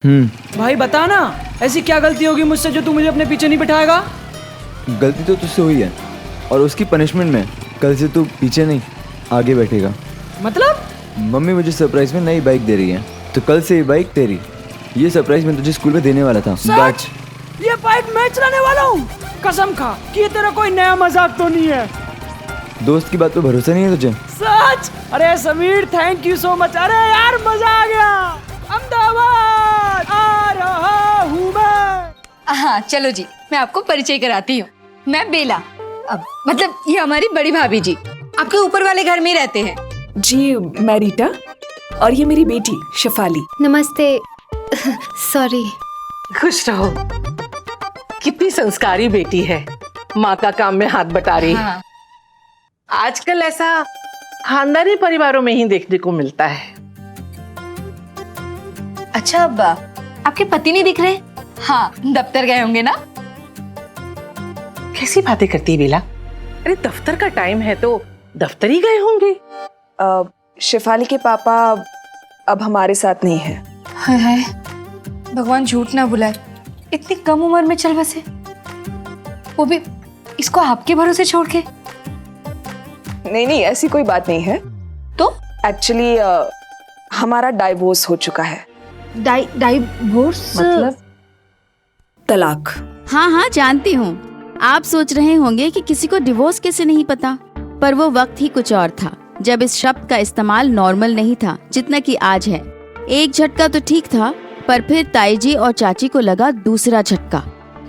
भाई बता ना, ऐसी क्या गलती होगी मुझसे जो तू मुझे अपने पीछे नहीं बिठाएगा? गलती तो तुझसे हुई है और उसकी पनिशमेंट में कल से तू पीछे नहीं आगे बैठेगा। मतलब? मम्मी मुझे सरप्राइज में नई बाइक दे रही है, तो कल से ये बाइक तेरी। ये सरप्राइज मैं तुझे स्कूल में देने वाला था। सच? ये बाइक मैं चलाने वाला हूँ? कसम खा कि ये तेरा कोई नया मजाक तो नहीं है। दोस्त की बात पे भरोसा नहीं है तुझे? सच? अरे Sameer, thank you so much. अरे यार मजा आ गया। अहमदाबाद आ रहा हूँ मैं। हाँ चलो जी, मैं आपको परिचय कराती हूँ। मैं बेला, अब मतलब ये हमारी बड़ी भाभी जी, आपके ऊपर वाले घर में ही रहते हैं। जी मैं रीटा, और ये मेरी बेटी शेफाली। नमस्ते। सॉरी। खुश रहो। कितनी संस्कारी बेटी है, माँ का काम में हाथ बटा रही है। हाँ। आजकल ऐसा खानदानी परिवारों में ही देखने को मिलता है। अच्छा, अब आपके पति नहीं दिख रहे? हाँ, दफ्तर गए होंगे ना। कैसी बातें करती है बेला? अरे दफ्तर का टाइम है तो दफ्तर ही गए होंगे। शेफाली के पापा अब हमारे साथ नहीं है। हाय हाय, भगवान झूठ ना बुलाए, इतनी कम उम्र में चल बसे, वो भी इसको आपके भरोसे छोड़ के। नहीं, ऐसी कोई बात नहीं है। तो एक्चुअली हमारा डाइवोर्स हो चुका है। डाइवोर्स मतलब तलाक। हाँ जानती हूँ। आप सोच रहे होंगे कि किसी को डिवोर्स कैसे नहीं पता, पर वो वक्त ही कुछ और था जब इस शब्द का इस्तेमाल नॉर्मल नहीं था जितना कि आज है। एक झटका तो ठीक था, पर फिर ताई जी और चाची को लगा दूसरा झटका,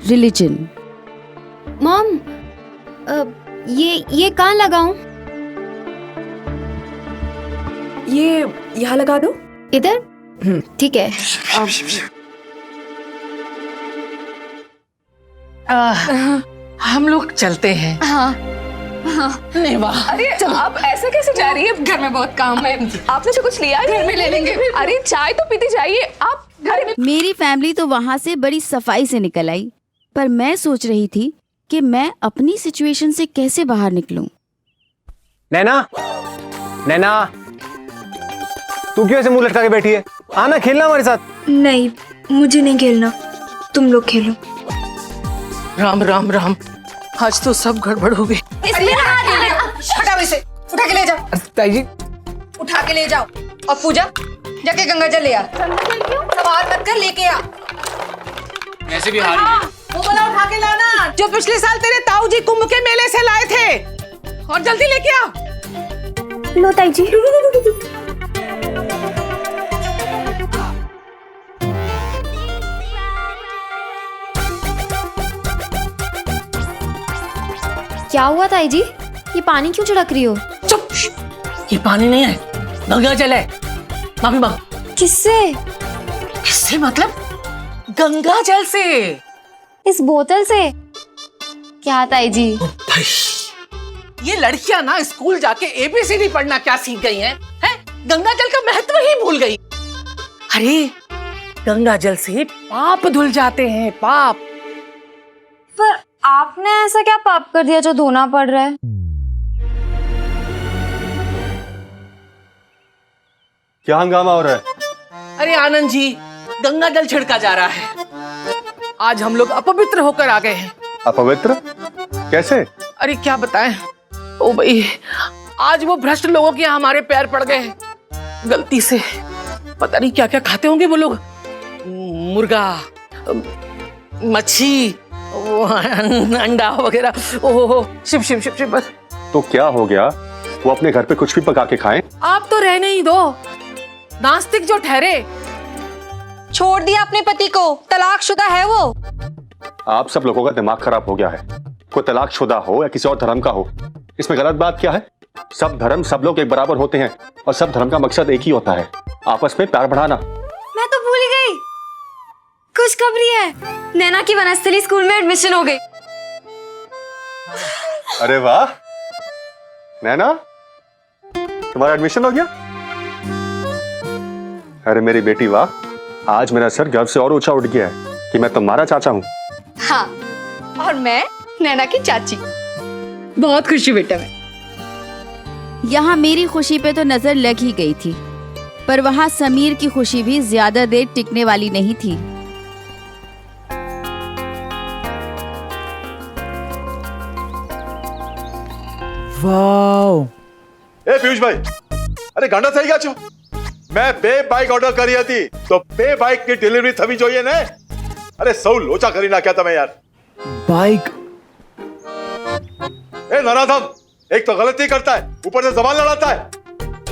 रिलीजन। मॉम, ये कहाँ लगाऊं? ये यहाँ लगा दो। इधर? ठीक है। हम लोग चलते हैं। हाँ। नहीं वाह। अरे आप ऐसा कैसे जा रही है? घर में बहुत काम है। आपने जो कुछ लिया घर में ले लेंगे। अरे चाय तो पीती जाइए आप घर में। मेरी फैमिली तो वहाँ से बड़ी सफाई से निकल आई, पर मैं सोच रही थी कि मैं अपनी सिचुएशन से कैसे बाहर निकलूं। नैना, नैना, तू क्यों ऐसे मुंह लटका के बैठी है? आना खेलना हमारे साथ। नहीं, मुझे नहीं खेलना, तुम लोग खेलो। राम राम राम, आज तो सब गड़बड़ हो गई। हटाओ इसे, उठा के ले जाओ। ताई जी, उठा के ले जाओ। और पूजा, जाके गंगा जल ले आ। सवाल मत कर, लेके आ। ऐसे भी हारी। वो वाला उठा के लाना जो पिछले साल तेरे ताऊ जी कुंभ के मेले से लाए थे, और जल्दी लेके आ। लो ताई जी। क्या हुआ ताई जी? ये पानी क्यों छिड़क रही हो? चुप, ये पानी नहीं है, गंगा जल है। माफी मांग। किससे? किससे मतलब? गंगा जल से। इस बोतल से? क्या ताई जी? ये लड़कियां ना स्कूल जाके एबीसीडी पढ़ना क्या सीख गई हैं? हैं? गंगा जल का महत्व ही भूल गई। अरे गंगा जल से पाप धुल जाते हैं, पाप। पर आपने ऐसा क्या पाप कर दिया जो धोना पड़ रहा है? क्या हंगामा हो रहा है? अरे आनंद जी, गंगा जल छिड़का जा रहा है। आज हम लोग अपवित्र होकर आ गए हैं। अपवित्र? कैसे? अरे क्या बताएं, ओ भाई, आज वो भ्रष्ट लोगों के यहाँ हमारे पैर पड़ गए हैं गलती से। पता नहीं क्या क्या खाते होंगे वो लोग, मुर्गा, मच्छी, वो अंडा वगैरह। ओहो, शिव शिव शिव शिव। बस। तो क्या हो गया? वो अपने घर पे कुछ भी पका के खाएं? आप तो रहने ही दो, नास्तिक जो ठहरे। छोड़ दिया अपने पति को, तलाकशुदा है वो। आप सब लोगों का दिमाग खराब हो गया है। कोई तलाकशुदा हो या किसी और धर्म का हो, इसमें गलत बात क्या है? सब धर्म, सब लोग एक बराबर होते हैं और सब धर्म का मकसद एक ही होता है, आपस में प्यार बढ़ाना। मैं तो भूल गई, खुशखबरी है, नैना की वनस्थली स्कूल में एडमिशन हो गई। अरे वाह नैना, तुम्हारा एडमिशन हो गया? अरे मेरी बेटी वाह, आज मेरा सर गर्व से और ऊंचा उठ गया है कि मैं तुम्हारा चाचा हूँ। हाँ, और मैं नैना की चाची। बहुत खुशी बेटा में। यहाँ मेरी खुशी पे तो नजर लग ही गई थी, पर वहाँ समीर की खुशी भी ज्यादा देर टिकने वाली नहीं थी। वाओ ए पीयूष भाई, अरे गांडा થઈ ગયા છો? મેં બે બાઇક ઓર્ડર કરી હતી તો બે બાઇકની ડિલિવરી થવી જોઈએ ને? અરે સૌ લોચા કરી નાખ્યા તમે યાર। बाइक ए नराधम, एक तो गलती करता है, ऊपर से जबान लड़ाता है।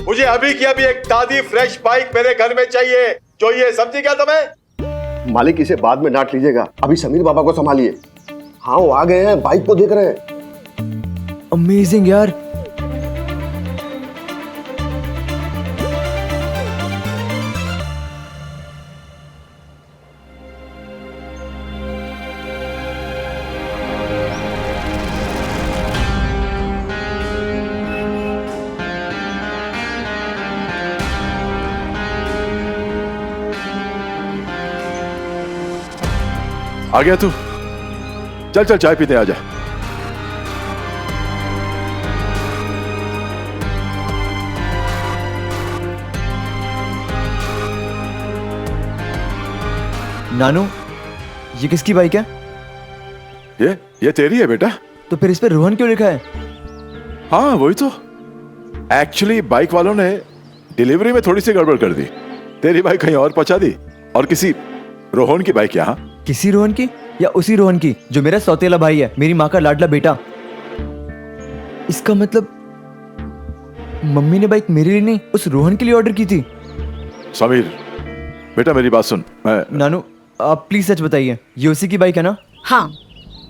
मुझे अभी की अभी एक दादी फ्रेश बाइक मेरे घर में चाहिए, समझी क्या तुम्हें? मालिक इसे बाद में डांट लीजिएगा, अभी समीर बाबा को संभालिए। हाँ वो आ गए हैं, बाइक को देख रहे हैं। अमेजिंग यार। आ गया तू? चल चल चाय पीते आ जा। नानू, ये किसकी बाइक है? ये तेरी है बेटा। तो फिर इस पे रोहन क्यों लिखा है? हाँ वही तो। एक्चुअली बाइक वालों ने डिलीवरी में थोड़ी सी गड़बड़ कर दी, तेरी बाइक कहीं और पहुंचा दी और किसी रोहन की बाइक यहाँ। किसी रोहन की या उसी रोहन की जो मेरा सौतेला भाई है, मेरी माँ का लाडला बेटा? इसका मतलब मम्मी ने बाइक मेरे लिए नहीं, उस रोहन के लिए ऑर्डर की थी। समीर बेटा मेरी बात सुन। नानू आप प्लीज सच बताइए, ये उसी की बाइक है ना? हाँ,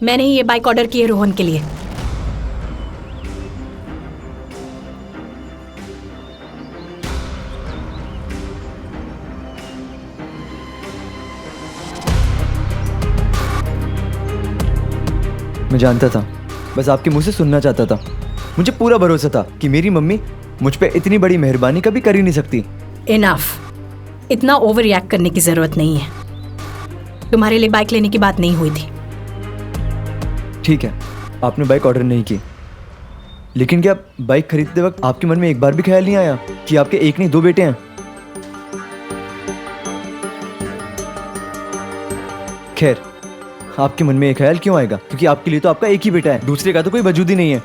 मैंने ही ये बाइक ऑर्डर की है रोहन के लिए। मैं जानता था, बस आपके मुंह से सुनना चाहता था। मुझे पूरा भरोसा था कि मेरी मम्मी मुझ पे इतनी बड़ी मेहरबानी कभी कर ही नहीं सकती। इनफ, इतना ओवर रिएक्ट करने की जरूरत नहीं है। तुम्हारे लिए बाइक लेने की बात नहीं हुई थी। ठीक है, आपने बाइक ऑर्डर नहीं की, लेकिन क्या बाइक खरीदते वक्त आपके मन में एक बार भी ख्याल नहीं आया कि आपके एक नहीं दो बेटे हैं? खैर, आपके मन में एक ख्याल क्यों आएगा, क्योंकि आपके लिए तो आपका एक ही बेटा है, दूसरे का तो कोई वजूद ही नहीं है।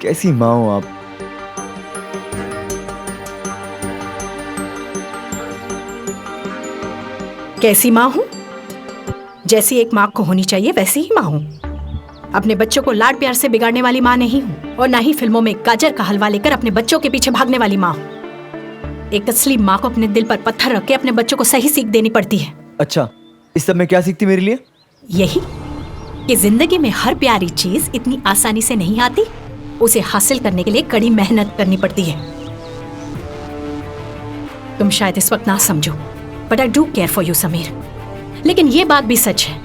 कैसी माँ हो आप। कैसी माँ हूँ? जैसी एक माँ को होनी चाहिए वैसी ही माँ हूँ। अपने बच्चों को लाड प्यार से बिगाड़ने वाली माँ नहीं हूँ, और ना ही फिल्मों में गाजर का हलवा लेकर अपने बच्चों के पीछे भागने वाली माँ हूँ। एक असली माँ को अपने दिल पर पत्थर रख के अपने बच्चों को सही सीख देनी पड़ती है। अच्छा, इस सब में क्या सीखती मेरे लिए? यही कि जिंदगी में हर प्यारी चीज इतनी आसानी से नहीं आती, उसे हासिल करने के लिए कड़ी मेहनत करनी पड़ती है। तुम शायद इस वक्त ना समझो, but I do care for you Sameer. लेकिन ये बात भी सच है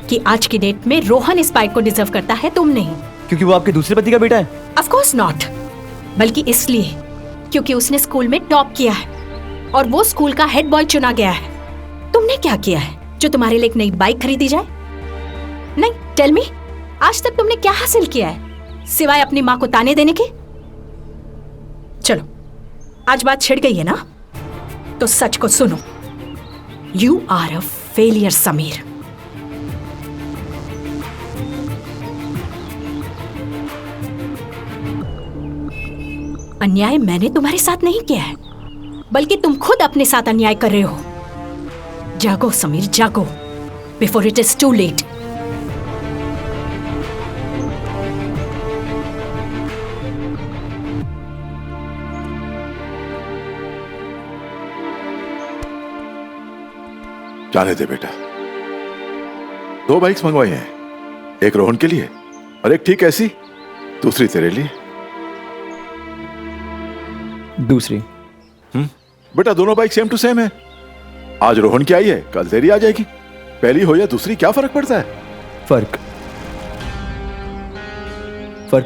कि आज की डेट में रोहन इस बाइक को डिजर्व करता है, तुम नहीं। क्योंकि वो आपके दूसरे पति का बेटा है? ऑफ कोर्स नॉट, बल्कि इसलिए क्योंकि उसने स्कूल में टॉप किया है और वो स्कूल का हेड बॉय चुना गया है। तुमने क्या किया है जो तुम्हारे लिए एक नई बाइक खरीदी जाए? नहीं, टेल मी, आज तक तुमने क्या हासिल किया है सिवाय अपनी माँ को ताने देने के? चलो, आज बात छिड़ गई है ना, तो सच को सुनो। You are a failure Sameer. अन्याय मैंने तुम्हारे साथ नहीं किया है, बल्कि तुम खुद अपने साथ अन्याय कर रहे हो। जागो समीर, जागो, before it is too late. जाने दे बेटा, 2 बाइक्स मंगवाई हैं, एक रोहन के लिए और एक ठीक ऐसी दूसरी तेरे लिए। दूसरी? बेटा दोनों बाइक सेम टू सेम है। आज रोहन की आई है, कल तेरी आ जाएगी। पहली हो या दूसरी, क्या फर्क पड़ता है? फर्क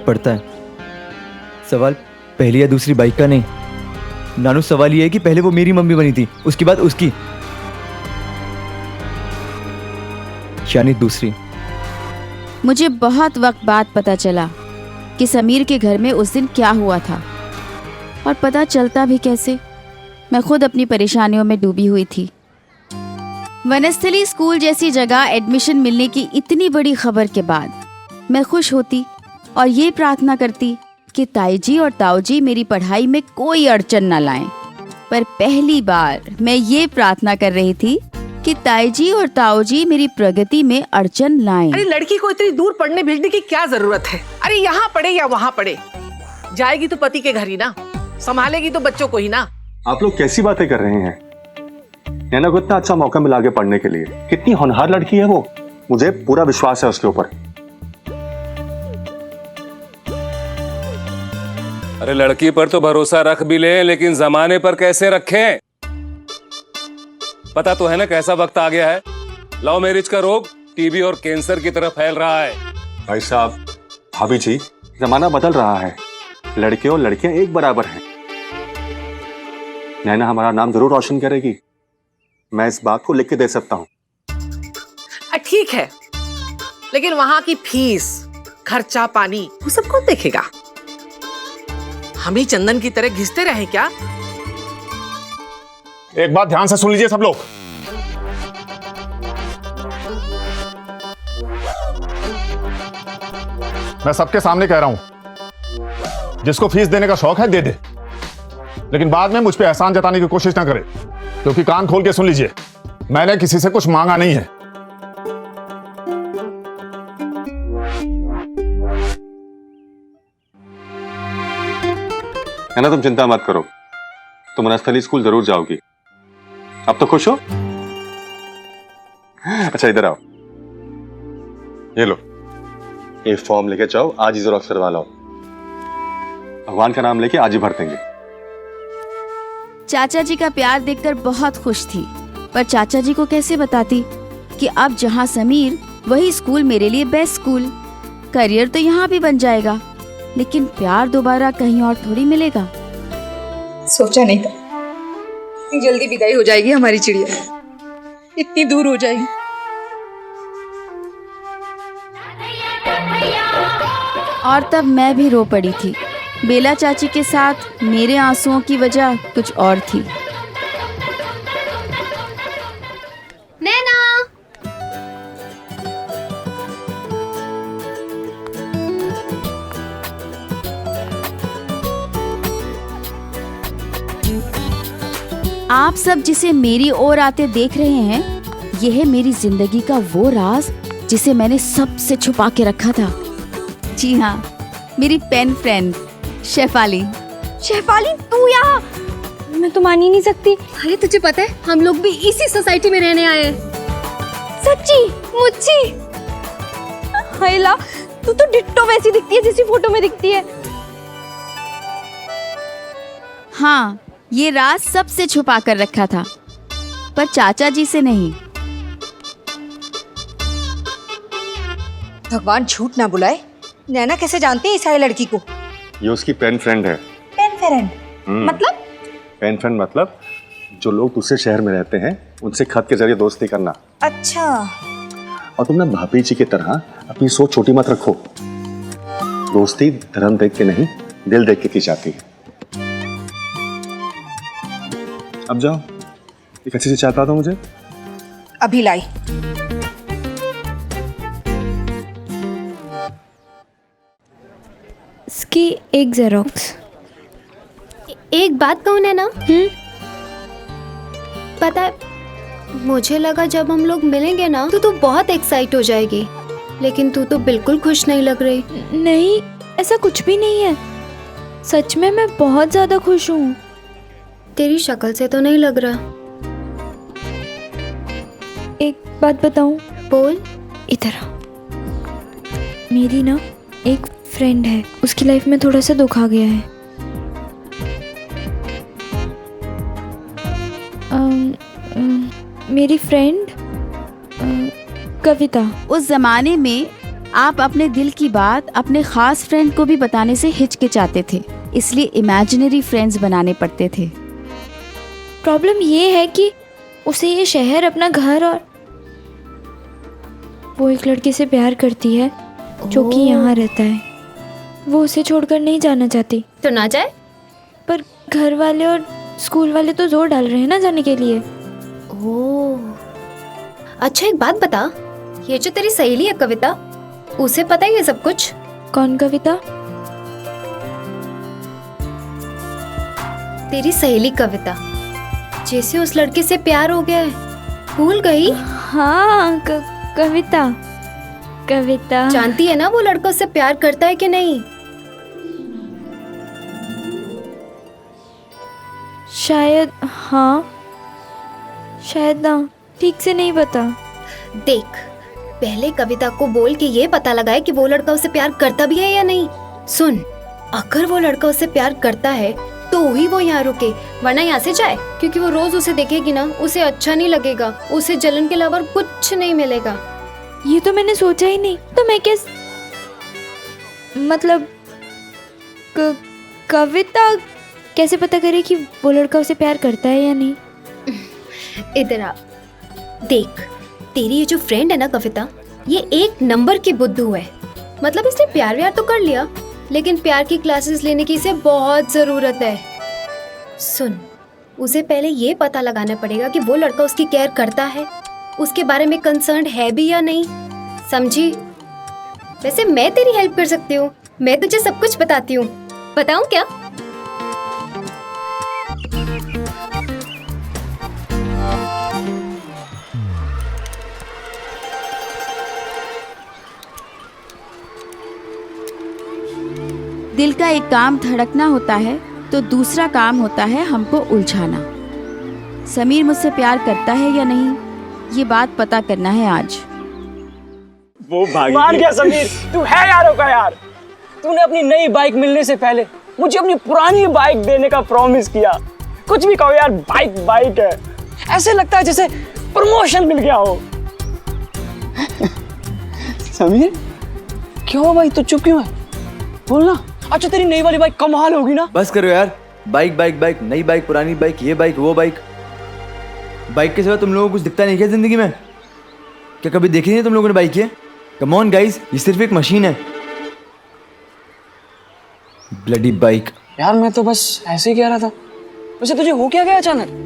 पड़ता है। सवाल पहली या दूसरी बाइक का नहीं नानू, सवाल ये है कि पहले वो मेरी मम्मी बनी थी, उसके बाद उसकी, यानी दूसरी। मुझे बहुत वक्त बाद पता चला कि समीर के घर में उस दिन क्या हुआ था। और पता चलता भी कैसे। मैं खुद अपनी परेशानियों में डूबी हुई थी। वनस्थली स्कूल जैसी जगह एडमिशन मिलने की इतनी बड़ी खबर के बाद मैं खुश होती और ये प्रार्थना करती कि ताईजी और ताऊजी मेरी पढ़ाई में कोई अड़चन न लाएं। पर पहली बार मैं ये प्रार्थना कर रही थी कि ताईजी और ताऊजी मेरी प्रगति में अड़चन लाएं। अरे लड़की को इतनी दूर पढ़ने भेजने की क्या जरूरत है? अरे यहाँ पढ़े या वहाँ पढ़े, जाएगी तो पति के घर ही ना, संभालेगी तो बच्चों को ही ना। आप लोग कैसी बातें कर रहे हैं? नैना को इतना अच्छा मौका मिला आगे पढ़ने के लिए। कितनी होनहार लड़की है वो, मुझे पूरा विश्वास है उसके ऊपर। अरे लड़की पर तो भरोसा रख भी ले, लेकिन जमाने पर कैसे रखें? पता तो है ना कैसा वक्त आ गया है। लव मैरिज का रोग टीबी और कैंसर की तरफ फैल रहा है। भाई साहब, भाभी जी, जमाना बदल रहा है। लड़के और लड़कियां एक बराबर हैं। नैना हमारा नाम जरूर रोशन करेगी, मैं इस बात को लिख के दे सकता हूँ। ठीक है, लेकिन वहां की फीस, खर्चा पानी वो सब कौन देखेगा? हम ही चंदन की तरह घिसते रहे क्या? एक बात ध्यान से सुन लीजिए सब लोग। मैं सबके सामने कह रहा हूं, जिसको फीस देने का शौक है दे दे, लेकिन बाद में मुझ पे एहसान जताने की कोशिश ना करे, क्योंकि कान खोल के सुन लीजिए, मैंने किसी से कुछ मांगा नहीं है। है ना, तुम चिंता मत करो, तुम वनस्थली स्कूल जरूर जाओगी। अब तो खुश हो? अच्छा इधर आओ, ये लो, ये फॉर्म लेके जाओ, आज ही जेरॉक्स करवा लाओ। भगवान का नाम लेके आज ही भर देंगे। चाचा जी का प्यार देखकर बहुत खुश थी, पर चाचा जी को कैसे बताती कि अब जहाँ समीर वही स्कूल मेरे लिए बेस्ट स्कूल। करियर तो यहाँ भी बन जाएगा, लेकिन प्यार दोबारा कहीं और थोड़ी मिलेगा। सोचा नहीं था इतनी जल्दी विदाई हो जाएगी हमारी चिड़िया, इतनी दूर हो जाएगी। और तब मैं भी रो पड़ी थी। बेला चाची के साथ मेरे आंसुओं की वजह कुछ और थी। नैना, आप सब जिसे मेरी ओर आते देख रहे हैं, यह है मेरी जिंदगी का वो राज जिसे मैंने सबसे छुपा के रखा था। जी हाँ, मेरी पेन फ्रेंड शेफाली। शेफाली तू यहाँ? मैं तो मान ही नहीं सकती। अरे तुझे पता है हम लोग भी इसी सोसाइटी में रहने आए हैं। सच्ची मुच्ची? हैला, तू तो डिट्टो वैसी दिखती है जैसी फोटो में दिखती है। हाँ, ये राज सबसे छुपा कर रखा था, पर चाचा जी से नहीं। भगवान झूठ ना बुलाए, नैना कैसे जानती है इस सारी लड़की को? ये उसकी पेन फ्रेंड है। पेन फ्रेंड मतलब? पेन फ्रेंड मतलब जो लोग दूसरे शहर में रहते हैं उनसे खत के जरिए दोस्ती करना। अच्छा। और तुम ना भाभी जी की तरह अपनी सोच छोटी मत रखो। दोस्ती धर्म देख के नहीं, दिल देख के की जाती है। अब जाओ, एक अच्छी सी चाय पिला दो मुझे। अभी लाई। इसकी एक जेरोक्स। एक बात कहूँ ना, पता है मुझे लगा जब हम लोग मिलेंगे ना तो तू बहुत एक्साइट हो जाएगी, लेकिन तू तो बिल्कुल खुश नहीं लग रही। नहीं, ऐसा कुछ भी नहीं है, सच में मैं बहुत ज्यादा खुश हूँ। तेरी शक्ल से तो नहीं लग रहा। एक बात बताऊं? बोल। इधर आ। मेरी ना एक फ्रेंड है, उसकी लाइफ में थोड़ा सा दुख आ गया है। मेरी फ्रेंड कविता। उस जमाने में आप अपने दिल की बात अपने खास फ्रेंड को भी बताने से हिचकिचाते थे, इसलिए इमेजिनरी फ्रेंड्स बनाने पड़ते थे। प्रॉब्लम ये है कि उसे ये शहर अपना घर, और वो एक लड़के से प्यार करती है जो कि यहाँ रहता है। वो उसे छोड़कर नहीं जाना चाहती। तो ना जाए, पर घर वाले और स्कूल वाले तो जोर डाल रहे हैं ना जाने के लिए। ओह, अच्छा एक बात बता, ये जो तेरी सहेली है कविता, उसे पता है ये सब कुछ? कौन कविता? तेरी सहेली कविता, जैसे उस लड़के से प्यार हो गया है, भूल गई? हाँ, कविता। कविता जानती है ना वो लड़का उससे प्यार करता है कि नहीं? शायद हाँ, शायद ना, ठीक से नहीं पता। देख, पहले कविता को बोल के ये पता लगाए कि वो लड़का उसे प्यार करता भी है या नहीं। सुन, अगर वो लड़का उसे प्यार करता है तो ही वो यहाँ रुके, वरना यहाँ से जाए, क्योंकि वो रोज उसे देखेगी ना, उसे अच्छा नहीं लगेगा, उसे जलन के अलावा कुछ नहीं मिलेगा। ये तो मैंने सोचा ही नहीं, तो मैं मतलब कविता कैसे पता करे कि वो लड़का उसे प्यार करता है या नहीं? इधर आ, देख, तेरी ये जो फ्रेंड है ना कविता, ये एक नंबर की बुद्धू है। मतलब इसने प्यार व्यार तो कर लिया, लेकिन प्यार की क्लासेस लेने की इसे बहुत जरूरत है। सुन, उसे पहले ये पता लगाना पड़ेगा कि वो लड़का उसकी केयर करता है, उसके बारे में कंसर्न है भी या नहीं, समझी? वैसे मैं तेरी हेल्प कर सकती हूँ, मैं तुझे सब कुछ बताती हूँ। बताऊँ क्या? दिल का एक काम धड़कना होता है तो दूसरा काम होता है हमको उलझाना। समीर मुझसे प्यार करता है या नहीं, ये बात पता करना है आज। वो मान गया समीर, तू है यारों का यार। तूने अपनी नई बाइक मिलने से पहले मुझे अपनी पुरानी बाइक देने का प्रॉमिस किया। कुछ भी कहो यार, बाइक बाइक है, ऐसे लगता है जैसे प्रमोशन मिल गया हो। समीर क्यों भाई, तू चुप क्यों है? बोलना। अच्छा तेरी नई वाली बाइक कमाल होगी ना? बस करो यार, बाइक बाइक बाइक, नई बाइक पुरानी बाइक, ये बाइक वो बाइक। बाइक के सिवा तुम लोगों को कुछ दिखता नहीं क्या जिंदगी में? क्या कभी देखी नहीं तुम लोगों ने बाइक ये? कम ऑन गाइस, ये सिर्फ एक मशीन है। Bloody bike. यार मैं तो बस ऐसे ही कह रहा था। वैसे तुझे हो क्या गया अचानक?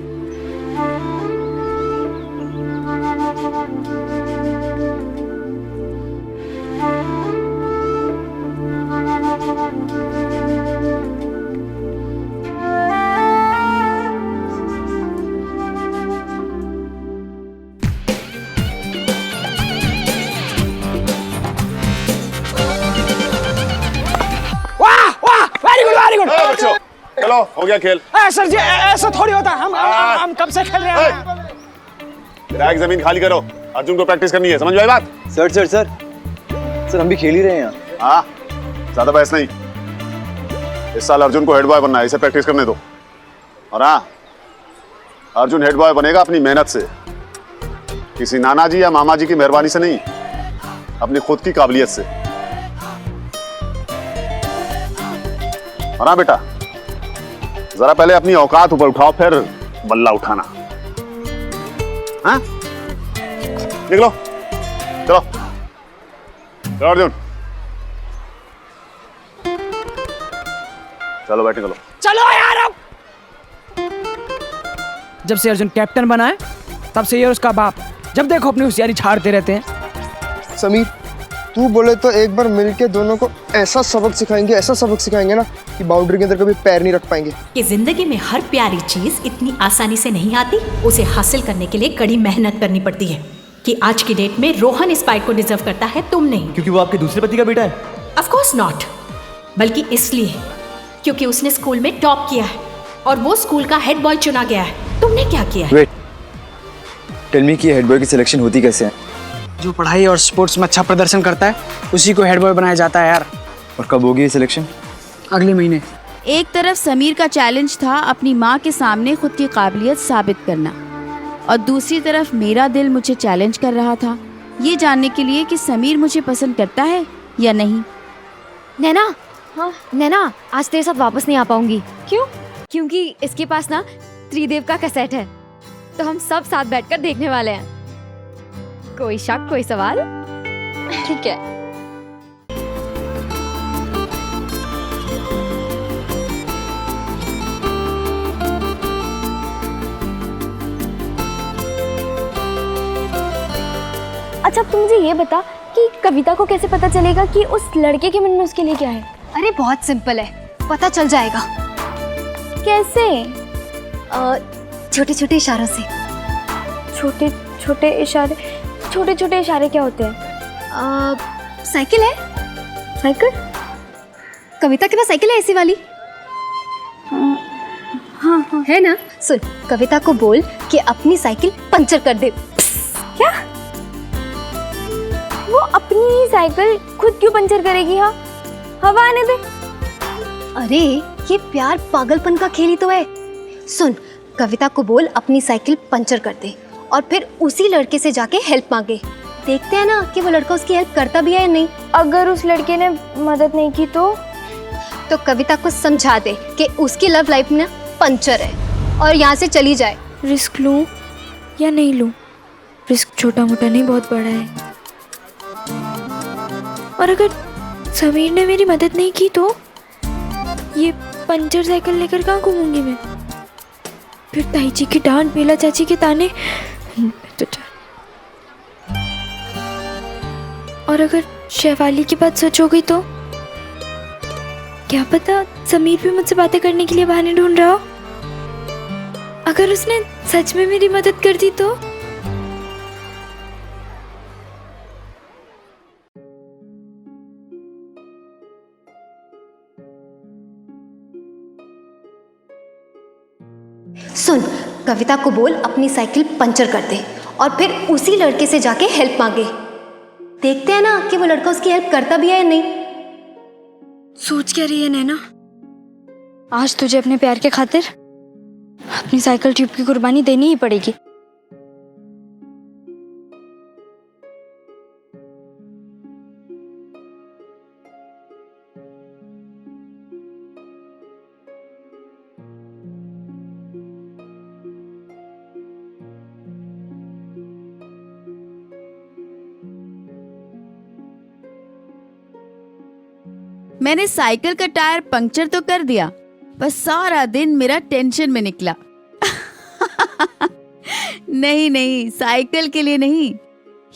चलो हो गया खेल। सर जी ऐसा थोड़ी होता, हम कब से खेल रहे हैं। रैक जमीन खाली करो, अर्जुन को प्रैक्टिस करनी है, समझ में आई बात? सर सर सर सर हम भी खेल ही रहे हैं यहाँ। हाँ, ज्यादा बहस नहीं। इस साल अर्जुन को हेड बॉय बनना है, इसे प्रैक्टिस करने दो। और हाँ, अर्जुन हेड बॉय बनेगा अपनी मेहनत से, किसी नाना जी या मामा जी की मेहरबानी से नहीं, अपनी खुद की काबिलियत से। और हाँ बेटा, जरा पहले अपनी औकात ऊपर उठाओ, फिर बल्ला उठाना। हाँ, निकलो, चलो चलो अर्जुन, चलो बैठे, चलो चलो यार। अब जब से अर्जुन कैप्टन बना है तब से ये और उसका बाप जब देखो अपनी होशियारी छाड़ते रहते हैं। समीर, तू बोले तो एक बार मिलके दोनों को ऐसा सबक सिखाएंगे, ऐसा सबक सिखाएंगे ना कि बाउंड्री के अंदर कभी पैर नहीं रख पाएंगे। कि जिंदगी में हर प्यारी चीज इतनी आसानी से नहीं आती, उसे हासिल करने के लिए कड़ी मेहनत करनी पड़ती है। कि आज की डेट में रोहन इस बाइक को डिजर्व करता है, तुम नहीं। क्योंकि वो आपके दूसरे पति का बेटा है? ऑफ कोर्स नॉट, बल्कि इसलिए क्योंकि उसने स्कूल में टॉप किया है और वो स्कूल का हेड बॉय चुना गया है। तुमने क्या किया है? वेट, टेल मी कि हेड बॉय की सिलेक्शन होती कैसे है? जो पढ़ाई और स्पोर्ट्स में अच्छा प्रदर्शन करता है उसी को हेड बॉय बनाया जाता है यार। और कब होगी ये सिलेक्शन? अगले महीने। एक तरफ समीर का चैलेंज था अपनी माँ के सामने खुद की काबिलियत साबित करना, और दूसरी तरफ मेरा दिल मुझे चैलेंज कर रहा था ये जानने के लिए कि समीर मुझे पसंद करता है या नहीं। नैना, हाँ नैना, आज तेरे साथ वापस नहीं आ पाऊंगी। क्यों? क्योंकि इसके पास ना त्रिदेव का कैसेट है, तो हम सब साथ बैठकर देखने वाले हैं। कोई शक, कोई सवाल? ठीक है। अच्छा तू मुझे ये बता कि कविता को कैसे पता चलेगा कि उस लड़के के मन में उसके लिए क्या है? अरे बहुत सिंपल है, पता चल जाएगा। कैसे? छोटे छोटे इशारों से। छोटे छोटे इशारे? छोटे छोटे इशारे क्या होते हैं? साइकिल है। साइकिल? कविता के पास साइकिल है ऐसी वाली? हाँ है ना? सुन, कविता को बोल कि अपनी साइकिल पंचर कर दे। क्या? वो अपनी साइकिल खुद क्यों पंचर करेगी? हाँ, हवा आने दे। अरे ये प्यार पागलपन का खेल ही तो है। सुन, कविता को बोल अपनी साइकिल पंचर कर दे और फिर उसी लड़के से जाके हेल्प मांगे। देखते हैं ना कि वो लड़का उसकी हेल्प करता भी है या नहीं। अगर उस लड़के ने मदद नहीं की तो कविता को समझा दे कि उसकी लव लाइफ में पंचर है और यहाँ से चली जाए। रिस्क लूं या नहीं लूं? रिस्क छोटा मोटा नहीं, बहुत बड़ा है। और अगर समीर ने मेरी मदद नहीं की तो ये पंचर साइकिल लेकर कहाँ घूमूंगी मैं? फिर ताई जी की डांट, बेला चाची के ताने, तो और अगर शेफाली की बात सच हो गई तो क्या पता समीर भी मुझसे बातें करने के लिए बहाने ढूंढ रहा हो। अगर उसने सच में मेरी मदद कर दी तो सुन, कविता को बोल अपनी साइकिल पंचर कर दे और फिर उसी लड़के से जाके हेल्प मांगे। देखते हैं ना कि वो लड़का उसकी हेल्प करता भी है या नहीं। सोच क्या रही है नैना? आज तुझे अपने प्यार के खातिर अपनी साइकिल ट्यूब की कुर्बानी देनी ही पड़ेगी। मैंने साइकिल का टायर पंक्चर तो कर दिया, पर सारा दिन मेरा टेंशन में निकला। नहीं नहीं, साइकिल के लिए नहीं,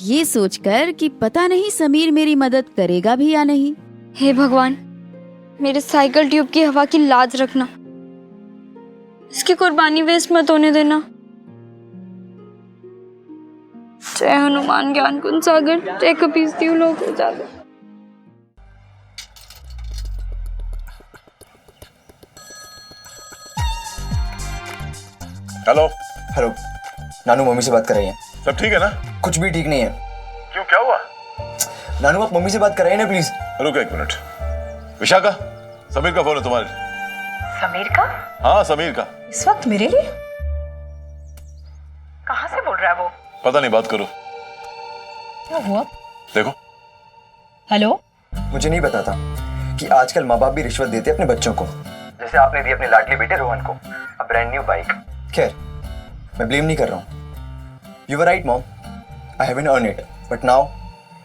ये सोचकर कि पता नहीं समीर मेरी मदद करेगा भी या नहीं। हे भगवान, मेरे साइकिल ट्यूब की हवा की लाज रखना, इसकी कुर्बानी वेस्ट मत होने देना। जय हनुमान ज्ञान कुंज सागर, जय कपीस तिहु लोक उजागर। हेलो। हेलो, नानू मम्मी से बात कर रही हैं। सब ठीक है ना? कुछ भी ठीक नहीं है। क्यों, क्या हुआ? नानू आप मम्मी से बात कर रहे हैं ना, प्लीज। रुको एक मिनट। विशाखा, समीर का फोन है तुम्हारे। समीर का? हाँ समीर का। इस वक्त मेरे लिए? कहाँ से बोल रहा है वो? पता नहीं, बात करो। क्या हुआ? देखो। हेलो। मुझे नहीं पता था कि आजकल माँ बाप भी रिश्वत देते अपने बच्चों को, जैसे आपने दी अपने लाडली बेटे रोहन को अ ब्रांड न्यू बाइक। खैर, मैं ब्लेम नहीं कर रहा हूँ। You were right mom, I haven't earn it, but now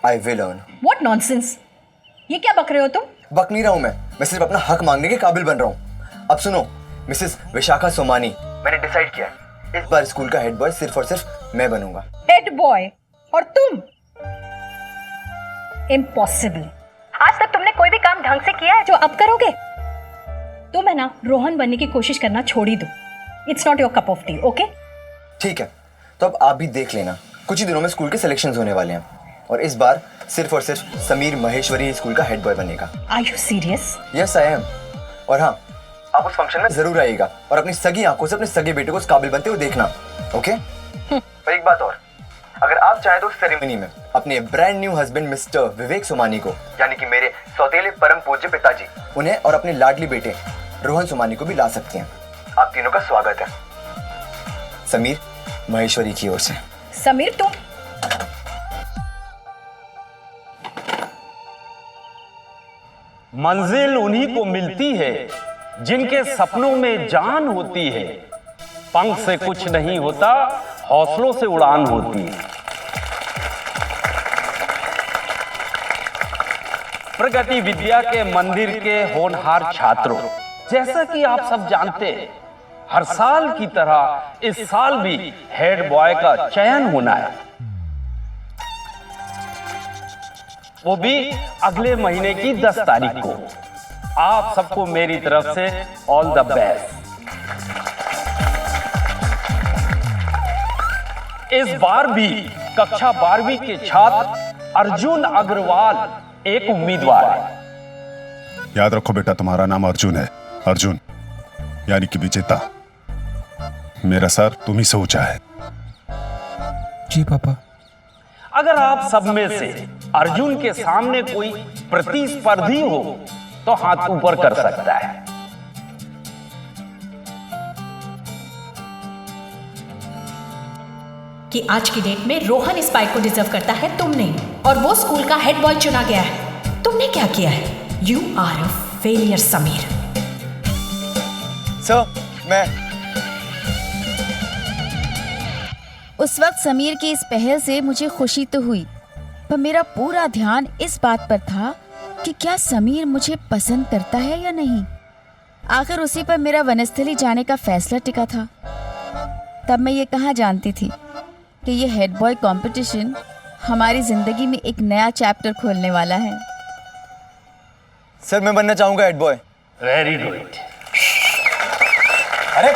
I will earn. What nonsense, ये क्या बक रहे हो तुम? बक नहीं रहा हूँ मैं सिर्फ अपना हक मांगने के काबिल बन रहा हूँ। अब सुनो मिसेस विशाखा सोमानी, मैंने डिसाइड किया है इस बार स्कूल का हेड बॉय सिर्फ और सिर्फ मैं बनूंगा। Head boy? और तुम? इम्पॉसिबल। आज तक तुमने कोई भी काम ढंग से किया है जो अब करोगे? तो मैं ना रोहन बनने की कोशिश करना छोड़ ही दूं। It's not your cup of T, okay? ठीक है, तो अब आप भी देख लेना, कुछ ही दिनों में स्कूल के सिलेक्शंस होने वाले हैं और इस बार सिर्फ और सिर्फ समीर महेश्वरी स्कूल का हेड बॉय बनेगा। Are you serious? Yes I am. और हाँ, आप उस फंक्शन में जरूर आइएगा और अपनी सगी आंखों से अपने सगे बेटे को उस काबिल बनते हुए देखना, ओके? और एक बात और, अगर आप चाहे तो सेरेमनी में अपने ब्रांड न्यू हस्बैंड मिस्टर विवेक सोमानी को, यानी कि मेरे सौतेले परम पूज्य पिताजी, उन्हें और अपने लाडली बेटे रोहन सोमानी को भी ला सकते हैं। आप तीनों का स्वागत है समीर महेश्वरी की ओर से। समीर तुम? मंजिल उन्हीं को मिलती है जिनके सपनों में जान होती है। पंख से कुछ नहीं होता, हौसलों से उड़ान होती है। प्रगति विद्या के मंदिर के होनहार छात्रों, जैसा कि आप सब जानते हैं, हर साल की तरह इस साल भी हेड बॉय का चयन होना है। वो भी अगले महीने की 10 तारीख को। आप सबको मेरी तरफ से ऑल द बेस्ट। इस बार भी कक्षा 12वीं के छात्र अर्जुन अग्रवाल एक उम्मीदवार है। याद रखो बेटा, तुम्हारा नाम अर्जुन है। अर्जुन यानी कि विजेता। मेरा सर तुम ही से ऊंचा है। जी पापा। अगर आप सब में से अर्जुन के सामने कोई प्रतिस्पर्धी हो तो हाथ ऊपर कर सकता है। कि आज की डेट में रोहन इस बाइक को डिजर्व करता है, तुम नहीं। और वो स्कूल का हेड बॉय चुना गया है। तुमने क्या किया है? You are a failure Sameer. Sir मैं उस वक्त समीर की इस पहल से मुझे खुशी तो हुई, पर मेरा पूरा ध्यान इस बात पर था कि क्या समीर मुझे पसंद करता है या नहीं। आखिर उसी पर मेरा वनस्थली जाने का फैसला टिका था। तब मैं ये कहाँ जानती थी कि ये हेड बॉय कंपटीशन हमारी जिंदगी में एक नया चैप्टर खोलने वाला है। सर मैं बनना चाहूंगा हेड बॉय। Very good. अरे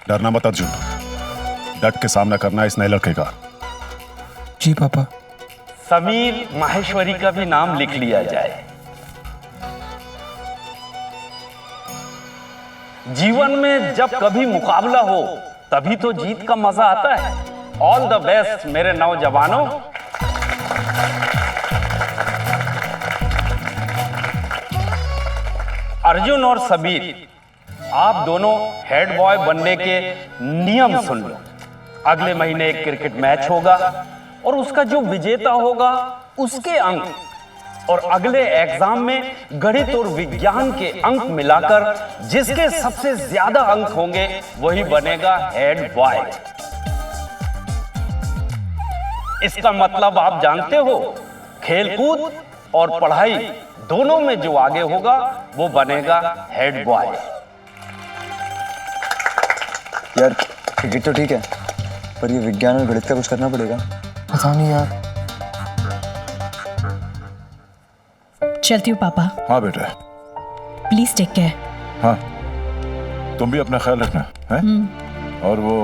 डरना मत अर्जुन, डट के सामना करना इस नए लड़के का। जी पापा। समीर माहेश्वरी का भी नाम लिख लिया जाए। जीवन में जब कभी मुकाबला हो तभी तो जीत का मजा आता है। ऑल द बेस्ट मेरे नौजवानों। अर्जुन और समीर, आप दोनों हेड बॉय बनने के नियम सुन लो। अगले महीने एक क्रिकेट मैच होगा और उसका जो विजेता होगा उसके अंक और अगले एग्जाम में गणित और विज्ञान के अंक मिलाकर जिसके सबसे ज्यादा अंक होंगे वही बनेगा हेड बॉय। इसका मतलब आप जानते हो, खेलकूद और पढ़ाई दोनों में जो आगे होगा वो बनेगा हेड बॉय। यार क्रिकेट तो ठीक है, पर ये विज्ञान और गणित का कुछ करना पड़ेगा। पता नहीं यार। चलती हूँ पापा। हाँ बेटा। Please take care. हाँ तुम भी अपना ख्याल रखना है। और वो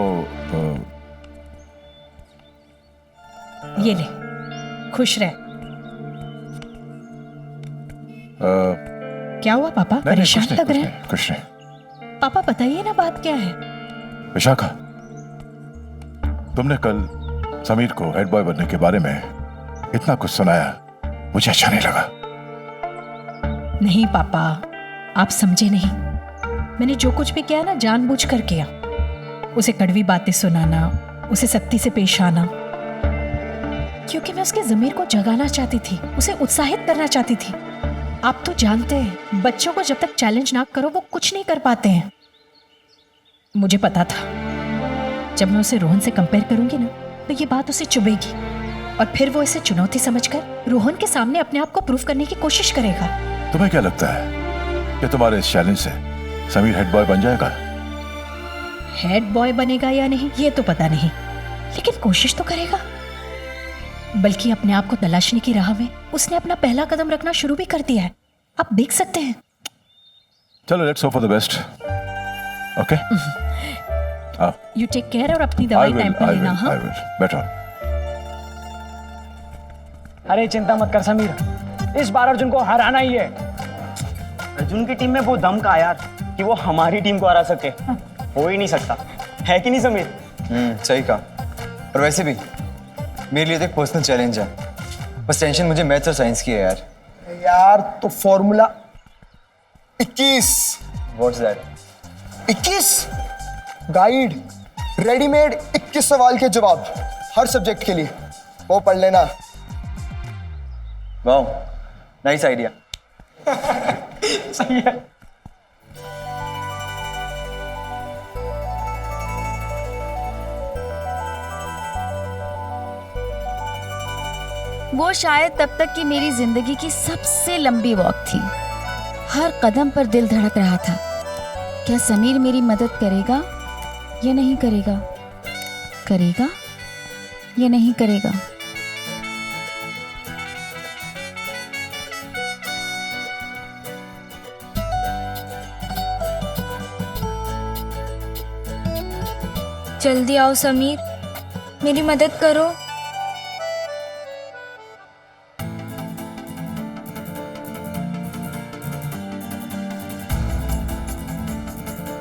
ये ले, खुश रह। क्या हुआ पापा? परेशान लग रहे हैं। कुछ नहीं। पापा बताइए ना, बात क्या है? विशाखा, तुमने कल समीर को हेड बॉय बनने के बारे में इतना कुछ सुनाया, मुझे अच्छा नहीं लगा। नहीं पापा, आप समझे नहीं। मैंने जो कुछ भी किया ना जानबूझ कर किया। उसे कड़वी बातें सुनाना, उसे सख्ती से पेश आना, क्योंकि मैं उसके ज़मीर को जगाना चाहती थी, उसे उत्साहित करना चाहती थी। आप तो जानते हैं, बच्चों को जब तक चैलेंज ना करो वो कुछ नहीं कर पाते हैं। मुझे पता था जब मैं उसे रोहन से कंपेयर करूंगी ना तो ये बात उसे चुभेगी और फिर वो इसे चुनौती समझकर रोहन के सामने अपने आप को प्रूव करने की कोशिश करेगा। तुम्हें क्या लगता है कि तुम्हारे इस चैलेंज से समीर हेड बॉय बन जाएगा? हेड बॉय बनेगा या नहीं ये तो पता नहीं, लेकिन कोशिश तो करेगा। बल्कि अपने आप को तलाशने की राह में उसने अपना पहला कदम रखना शुरू भी कर दिया है। आप देख सकते हैं। चलो let's hope for the best. Okay, you take care और अपनी दवाई टाइम पर लेना। हाँ बेटर। अरे चिंता मत कर समीर, इस बार अर्जुन को हराना ही है। अर्जुन की टीम में वो दम का यार कि वो हमारी टीम को हरा सके, हो ही नहीं सकता, है कि नहीं समीर? सही कहा। और वैसे भी मेरे लिए तो एक पर्सनल चैलेंज है। बस टेंशन मुझे मैथ्स और साइंस की है यार। यार तो formula 21। What's that? 21 guide, readymade 21 सवाल के जवाब हर सब्जेक्ट के लिए, वो पढ़ लेना। Wow, nice idea. सही है। वो शायद तब तक की मेरी जिंदगी की सबसे लंबी वॉक थी। हर कदम पर दिल धड़क रहा था। क्या समीर मेरी मदद करेगा या नहीं करेगा? करेगा या नहीं करेगा? जल्दी आओ समीर, मेरी मदद करो।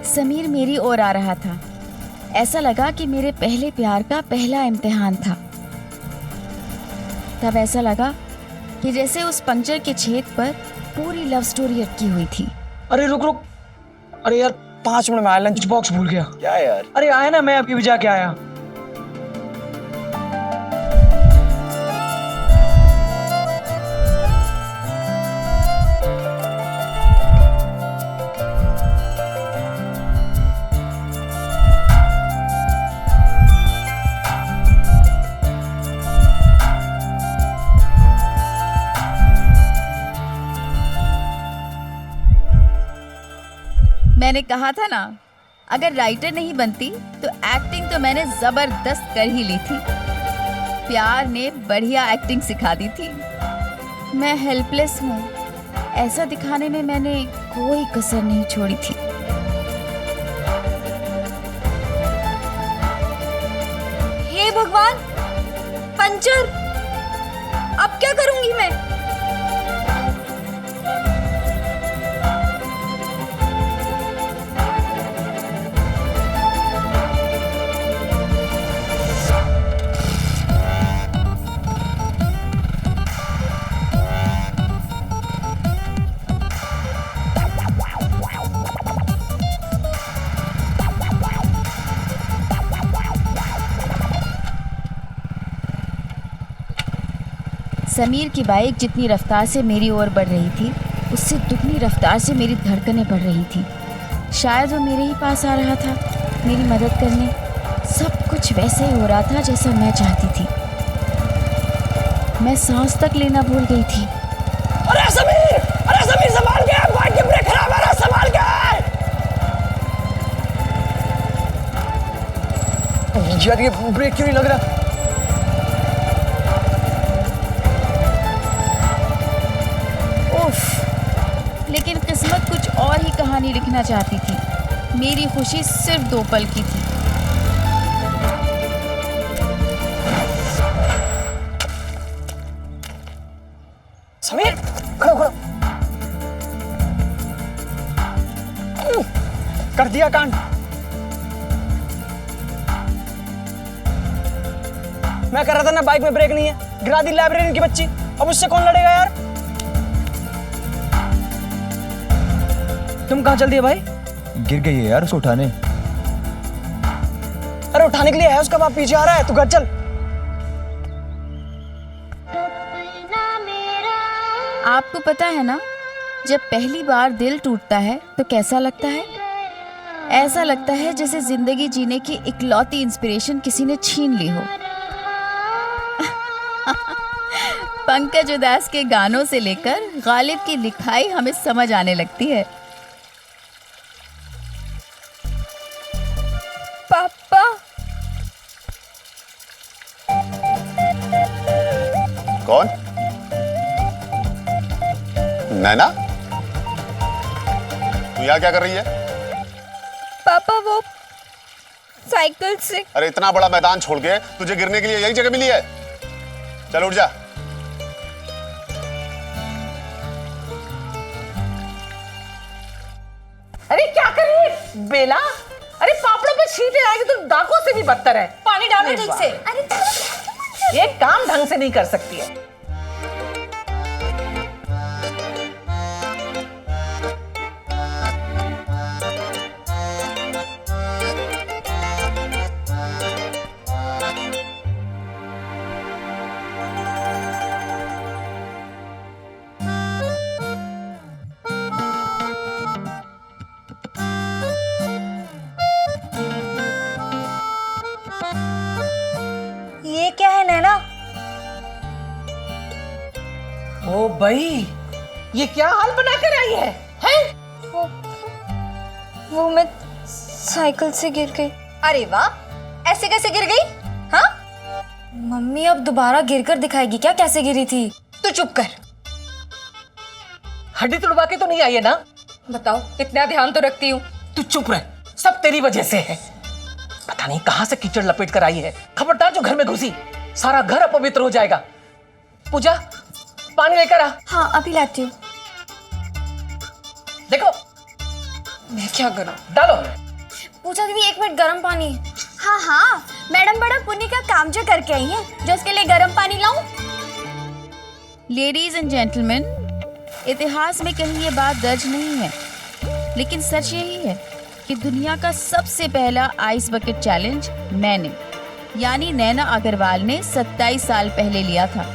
समीर मेरी ओर आ रहा था। ऐसा लगा कि मेरे पहले प्यार का पहला इम्तिहान था। तब ऐसा लगा कि जैसे उस पंक्चर के छेद पर पूरी लव स्टोरी अटकी हुई थी। अरे रुक रुक, अरे यार 5 मिनट में आया, लंच बॉक्स भूल गया। क्या यार? अरे आया ना, मैं अभी भी जाके आया। मैंने कहा था ना, अगर राइटर नहीं बनती तो एक्टिंग तो मैंने जबरदस्त कर ही ली थी। प्यार ने बढ़िया एक्टिंग सिखा दी थी। मैं हेल्पलेस हूँ, ऐसा दिखाने में मैंने कोई कसर नहीं छोड़ी थी। हे भगवान, पंचर! अब क्या करूंगी मैं? समीर की बाइक जितनी रफ्तार से मेरी ओर बढ़ रही थी, उससे दुगनी रफ्तार से मेरी धड़कनें बढ़ रही थी। शायद वो मेरे ही पास आ रहा था, मेरी मदद करने। सब कुछ वैसे ही हो रहा था जैसा मैं चाहती थी। मैं सांस तक लेना भूल गई थी। अरे समीर संभाल के, बाइक की ब्रेक खराब है, संभाल के। यार ये ब्रेक क्यों नहीं लग रहा? लेकिन किस्मत कुछ और ही कहानी लिखना चाहती थी। मेरी खुशी सिर्फ 2 पल की थी। समीर खड़ो खड़ो, कर दिया कांड। मैं कर रहा था ना, बाइक में ब्रेक नहीं है, गिरा दी लाइब्रेरी की बच्ची। अब उससे कौन लड़ेगा यार? तुम कहाँ चल दिए भाई? गिर गई है यार, उसको उठाने। अरे उठाने के लिए है, उसका बाप पीछे आ रहा है, तू घर चल। आपको पता है ना, जब पहली बार दिल टूटता है तो कैसा लगता है? ऐसा लगता है जैसे जिंदगी जीने की इकलौती इंस्पिरेशन किसी ने छीन ली हो। पंकज उदास के गानों से लेकर गालिब की लिखाई हमें समझ आने लगती है। पापा, कौन? नैना, तू यहाँ क्या कर रही है? पापा वो साइकिल से। अरे इतना बड़ा मैदान छोड़ के तुझे गिरने के लिए यही जगह मिली है? चल उठ जा। अरे क्या कर रही है बेला? अरे पापड़ों पे छींटे आएगी तो डाकों से भी बदतर है। पानी डालो ठीक से। अरे ये काम ढंग से नहीं कर सकती है। ये क्या है नैना? ओ भाई, ये क्या हाल बना कर आई है? हैं? वो मैं साइकिल से गिर गई। अरे वाह, ऐसे कैसे गिर गई? हाँ? मम्मी अब दोबारा गिरकर दिखाएगी क्या कैसे गिरी थी? तू चुप कर। हड्डी तुड़वा के तो नहीं आई है ना? बताओ, इतना ध्यान तो रखती हूँ। तू चुप रह, सब तेरी वजह से है। पता नहीं कहां से कीचड़ लपेट कर आई है। खबरदार जो घर में घुसी, सारा घर अपवित्र हो जाएगा। पूजा, पानी लेकर आ। हाँ अभी लाती हूँ। देखो मैं क्या करूँ? डालो। पूजा दीदी 1 मिनट गर्म पानी। हाँ हाँ, मैडम बड़ा पुण्य का काम जो करके आई हैं, जो उसके लिए गर्म पानी लाऊं? लेडीज एंड जेंटलमैन, इतिहास में कहीं ये बात दर्ज नहीं है, लेकिन सच यही है कि दुनिया का सबसे पहला आइस बकेट चैलेंज मैंने यानी नैना अग्रवाल ने 27 साल पहले लिया था।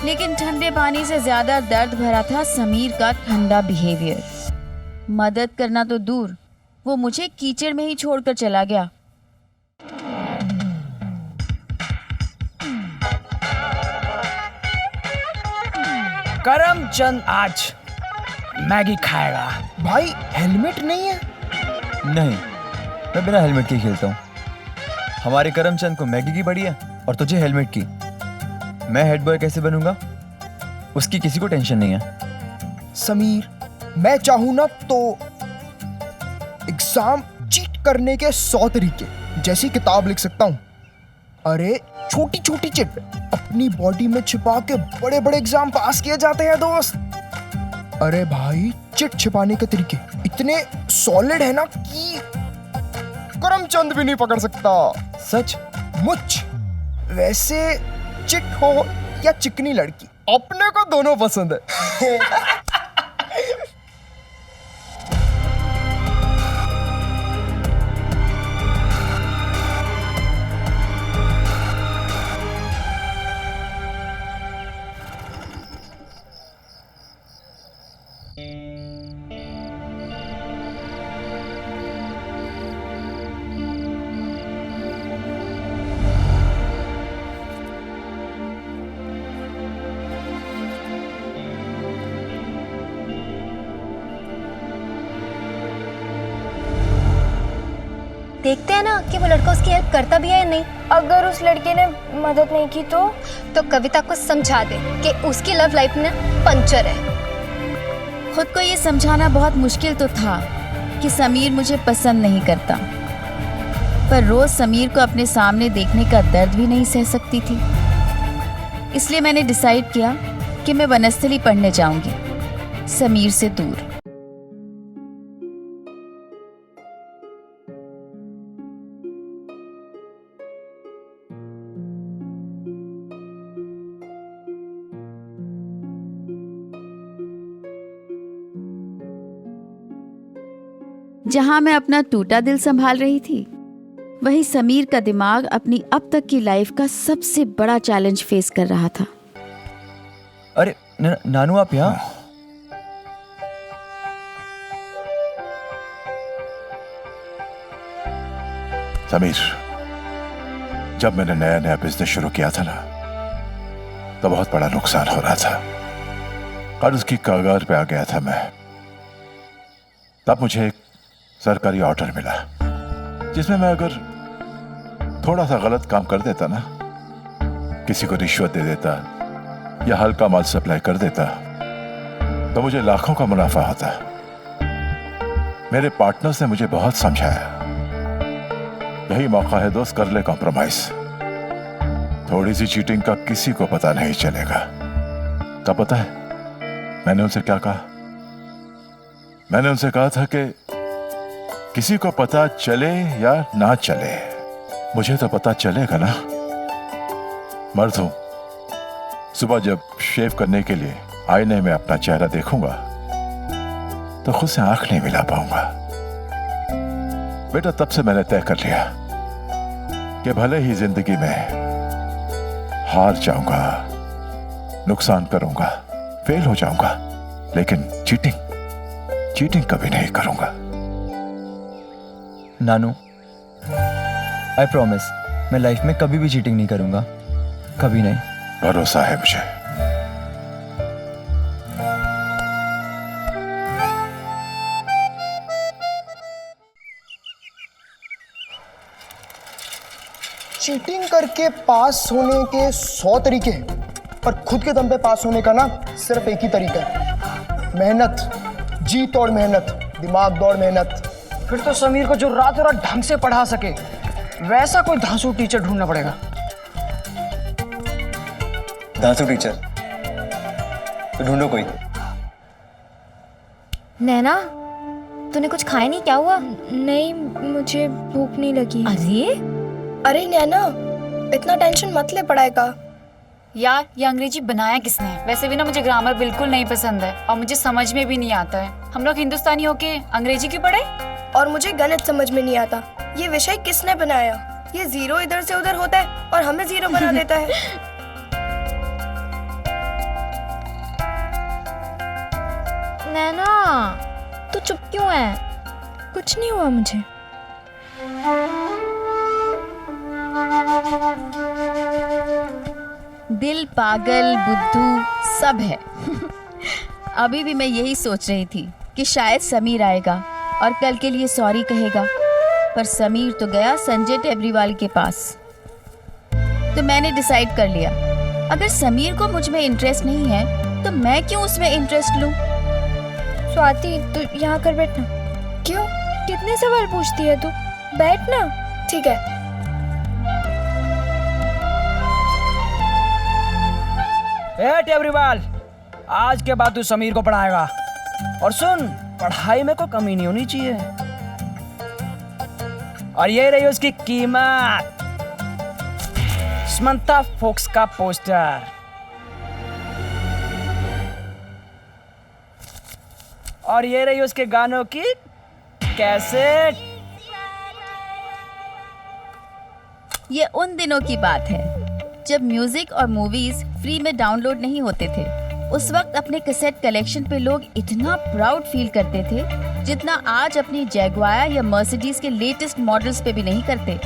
लेकिन ठंडे पानी से ज्यादा दर्द भरा था समीर का ठंडा बिहेवियर। मदद करना तो दूर, वो मुझे कीचड़ में ही छोड़कर चला गया। करमचंद आज मैगी खाएगा। भाई हेलमेट नहीं है? नहीं, मैं बिना हेलमेट के ही खेलता हूँ। हमारे करमचंद को मैगी की पड़ी है और तुझे हेलमेट की। मैं हेड बॉय कैसे बनूंगा, उसकी किसी को टेंशन नहीं है। समीर, मैं चाहूँ ना तो एग्जाम चीट करने के 100 तरीके जैसी किताब लिख सकता हूँ। अरे छोटी छोटी चिट अपनी बॉडी में छिपा के बड़े बड़े एग्जाम पास किए जाते हैं दोस्त। अरे भाई, चिट छिपाने के तरीके इतने सॉलिड है ना कि करमचंद भी नहीं पकड़ सकता। सच? मुझ वैसे चिट हो या चिकनी लड़की, अपने को दोनों पसंद है। देखते हैं ना कि वो लड़का उसकी हेल्प करता भी है या नहीं। अगर उस लड़के ने मदद नहीं की तो कविता को समझा दे कि उसकी लव लाइफ में पंचर है। खुद को ये समझाना बहुत मुश्किल तो था कि समीर मुझे पसंद नहीं करता, पर रोज समीर को अपने सामने देखने का दर्द भी नहीं सह सकती थी। इसलिए मैंने डिसाइड किया कि मैं वनस्थली पढ़ने जाऊंगी, समीर से दूर। जहां मैं अपना टूटा दिल संभाल रही थी, वहीं समीर का दिमाग अपनी अब तक की लाइफ का सबसे बड़ा चैलेंज फेस कर रहा था। अरे नानू, आप यहाँ? समीर, जब मैंने नया नया बिजनेस शुरू किया था ना, तो बहुत बड़ा नुकसान हो रहा था और उसकी कगार पे आ गया था मैं। तब मुझे एक सरकारी ऑर्डर मिला जिसमें मैं अगर थोड़ा सा गलत काम कर देता ना, किसी को रिश्वत दे देता या हल्का माल सप्लाई कर देता, तो मुझे लाखों का मुनाफा होता। मेरे पार्टनर्स ने मुझे बहुत समझाया, यही मौका है दोस्त, कर ले कॉम्प्रोमाइज। थोड़ी सी चीटिंग का किसी को पता नहीं चलेगा। तब पता है मैंने उनसे क्या कहा? मैंने उनसे कहा था कि किसी को पता चले या ना चले, मुझे तो पता चलेगा ना। मर्द हूं, सुबह जब शेव करने के लिए आईने में अपना चेहरा देखूंगा तो खुद से आंख नहीं मिला पाऊंगा। बेटा, तब से मैंने तय कर लिया कि भले ही जिंदगी में हार जाऊंगा, नुकसान करूंगा, फेल हो जाऊंगा, लेकिन चीटिंग कभी नहीं करूंगा। नानू, आई प्रॉमिस मैं लाइफ में कभी भी चीटिंग नहीं करूंगा, कभी नहीं। भरोसा है मुझे। चीटिंग करके पास होने के 100 तरीके हैं, पर खुद के दम पे पास होने का ना सिर्फ एक ही तरीका है, मेहनत, जी तोड़ मेहनत, दिमाग दौड़ मेहनत। फिर तो समीर को जो रातों रात ढंग से पढ़ा सके वैसा कोई धांसू टीचर ढूंढना पड़ेगा। धांसू टीचर तो ढूंढो कोई। नैना, तूने कुछ खाया नहीं? क्या हुआ? नहीं, मुझे भूख नहीं लगी। अरे नैना, इतना टेंशन मत ले पढ़ाई का। यार ये अंग्रेजी बनाया किसने? वैसे भी ना मुझे ग्रामर बिल्कुल नहीं पसंद है और मुझे समझ में भी नहीं आता है। हम लोग हिंदुस्तानी होके अंग्रेजी क्यों पढ़े? और मुझे गणित समझ में नहीं आता। ये विषय किसने बनाया? ये जीरो इधर से उधर होता है और हमें जीरो बना देता है। नैना, तू चुप क्यों है? कुछ नहीं हुआ मुझे। दिल पागल बुद्धू सब है। अभी भी मैं यही सोच रही थी कि शायद समीर आएगा और कल के लिए सॉरी कहेगा, पर समीर तो गया संजय टेबरीवाल के पास। तो मैंने डिसाइड कर लिया, अगर समीर को मुझ में इंटरेस्ट नहीं है तो मैं क्यों उसमें इंटरेस्ट लूं? स्वाति, तू यहाँ कर बैठना। क्यों? कितने सवाल पूछती है तू? बैठना। ठीक है। टेबरीवाल, आज के बाद तू समीर को पढ़ाएगा। और सुन, पढ़ाई में कोई कमी नहीं होनी चाहिए। और ये रही उसकी कीमत, समंथा फोक्स का पोस्टर। और ये रही उसके गानों की कैसेट। ये उन दिनों की बात है जब म्यूजिक और मूवीज फ्री में डाउनलोड नहीं होते थे। उस वक्त अपने कैसेट कलेक्शन पे लोग इतना प्राउड फील करते थे जितना आज अपनी जैगुआर या मर्सिडीज के लेटेस्ट मॉडल्स पे भी नहीं करते।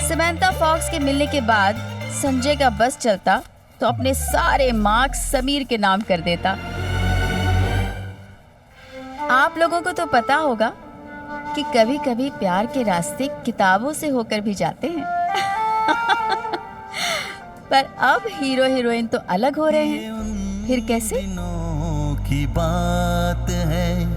समंथा फॉक्स के मिलने के बाद संजय का बस चलता तो अपने सारे मार्क्स समीर के नाम कर देता। आप लोगों को तो पता होगा कि कभी कभी प्यार के रास्ते किताबों से होकर भी जाते हैं। पर अब हीरो हीरोइन तो अलग हो रहे हैं। फिर कैसे? की बात है